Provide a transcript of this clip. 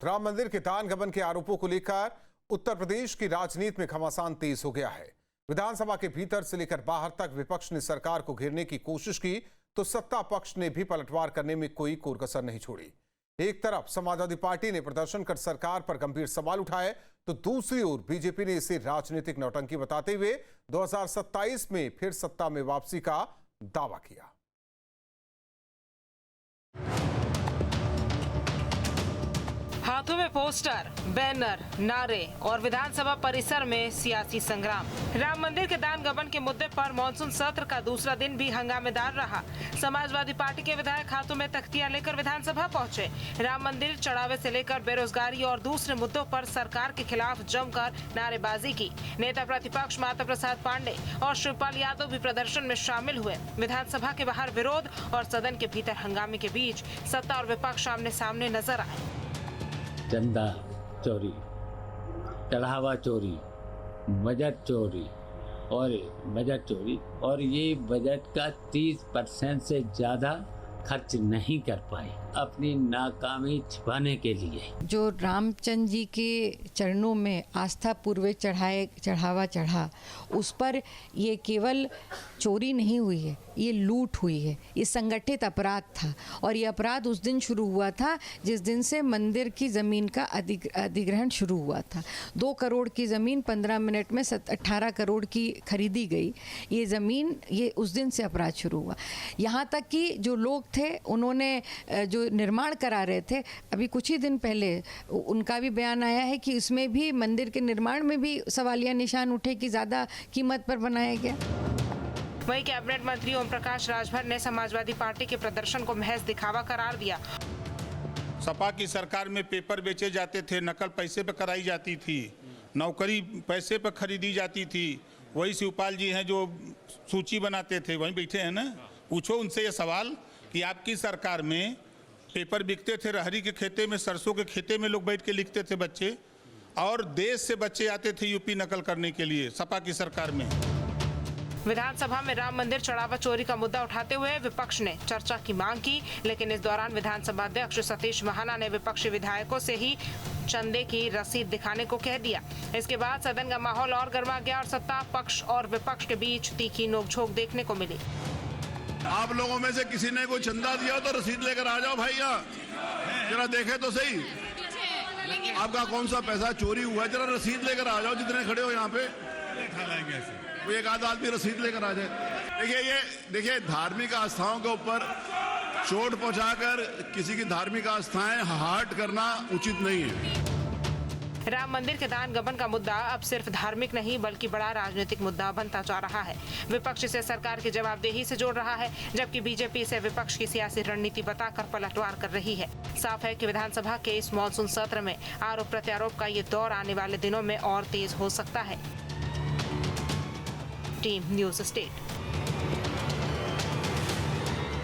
राम मंदिर के दान गबन के आरोपों को लेकर उत्तर प्रदेश की राजनीति में घमासान तेज हो गया है। विधानसभा के भीतर से लेकर बाहर तक विपक्ष ने सरकार को घेरने की कोशिश की तो सत्ता पक्ष ने भी पलटवार करने में कोई कोर-कसर नहीं छोड़ी। एक तरफ समाजवादी पार्टी ने प्रदर्शन कर सरकार पर गंभीर सवाल उठाए तो दूसरी ओर बीजेपी ने इसे राजनीतिक नौटंकी बताते हुए 2027 में फिर सत्ता में वापसी का दावा किया। हाथों में पोस्टर, बैनर, नारे और विधानसभा परिसर में सियासी संग्राम। राम मंदिर के दान गबन के मुद्दे पर मानसून सत्र का दूसरा दिन भी हंगामेदार रहा। समाजवादी पार्टी के विधायक हाथों में तख्तियां लेकर विधानसभा पहुंचे। राम मंदिर चढ़ावे से लेकर बेरोजगारी और दूसरे मुद्दों पर सरकार के खिलाफ जमकर नारेबाजी की। नेता प्रतिपक्ष माता प्रसाद पांडे और शिवपाल यादव भी प्रदर्शन में शामिल हुए। विधानसभा के बाहर विरोध और सदन के भीतर हंगामे के बीच सत्ता और विपक्ष आमने सामने नजर आए। चंदा चोरी, चढ़ावा चोरी, बजट चोरी और ये बजट का 30% से ज़्यादा खर्च नहीं कर पाए अपनी नाकामी छिपाने के लिए। जो रामचंद्र जी के चरणों में आस्था पूर्वक चढ़ावा चढ़ा, उस पर ये केवल चोरी नहीं हुई है, ये लूट हुई है, ये संगठित अपराध था। और ये अपराध उस दिन शुरू हुआ था जिस दिन से मंदिर की ज़मीन का अधिग्रहण शुरू हुआ था। 2 करोड़ की ज़मीन 15 मिनट में 18 करोड़ की खरीदी गई। ये ज़मीन, ये उस दिन से अपराध शुरू हुआ। यहाँ तक कि जो लोग थे, उन्होंने जो निर्माण करा रहे थे, अभी कुछ ही दिन पहले उनका भी बयान आया है कि इसमें भी, मंदिर के निर्माण में भी सवालिया निशान उठे कि ज़्यादा कीमत पर बनाया गया। वहीं कैबिनेट मंत्री ओम प्रकाश राजभर ने समाजवादी पार्टी के प्रदर्शन को महज दिखावा करार दिया। सपा की सरकार में पेपर बेचे जाते थे, नकल पैसे पर कराई जाती थी, नौकरी पैसे पर खरीदी जाती थी। वही शिवपाल जी हैं जो सूची बनाते थे, वहीं बैठे हैं ना। पूछो उनसे ये सवाल कि आपकी सरकार में पेपर बिकते थे, रहरी के खेते में, सरसों के खेते में लोग बैठ के लिखते थे बच्चे, और देश से बच्चे आते थे यूपी नकल करने के लिए सपा की सरकार में। विधानसभा में राम मंदिर चढ़ावा चोरी का मुद्दा उठाते हुए विपक्ष ने चर्चा की मांग की, लेकिन इस दौरान विधानसभा अध्यक्ष सतीश महाना ने विपक्षी विधायकों से ही चंदे की रसीद दिखाने को कह दिया। इसके बाद सदन का माहौल और गर्मा गया और सत्ता पक्ष और विपक्ष के बीच तीखी नोकझोंक देखने को मिली। आप लोगों में से किसी ने कोई चंदा दिया तो रसीद लेकर आ जाओ भाई, यहाँ जरा देखे तो सही आपका कौन सा पैसा चोरी हुआ है। जरा रसीद लेकर आ जाओ, जितने खड़े हो यहाँ पे कोई एक आध आदमी रसीद लेकर आ जाए। देखिए धार्मिक आस्थाओं के ऊपर चोट पहुंचाकर किसी की धार्मिक आस्थाएं हर्ट करना उचित नहीं है। राम मंदिर के दान गबन का मुद्दा अब सिर्फ धार्मिक नहीं बल्कि बड़ा राजनीतिक मुद्दा बनता जा रहा है। विपक्ष इसे सरकार की जवाबदेही से जोड़ रहा है, जबकि बीजेपी इसे विपक्ष की सियासी रणनीति बताकर पलटवार कर रही है। साफ है कि विधानसभा के इस मानसून सत्र में आरोप प्रत्यारोप का ये दौर आने वाले दिनों में और तेज हो सकता है। Team news state.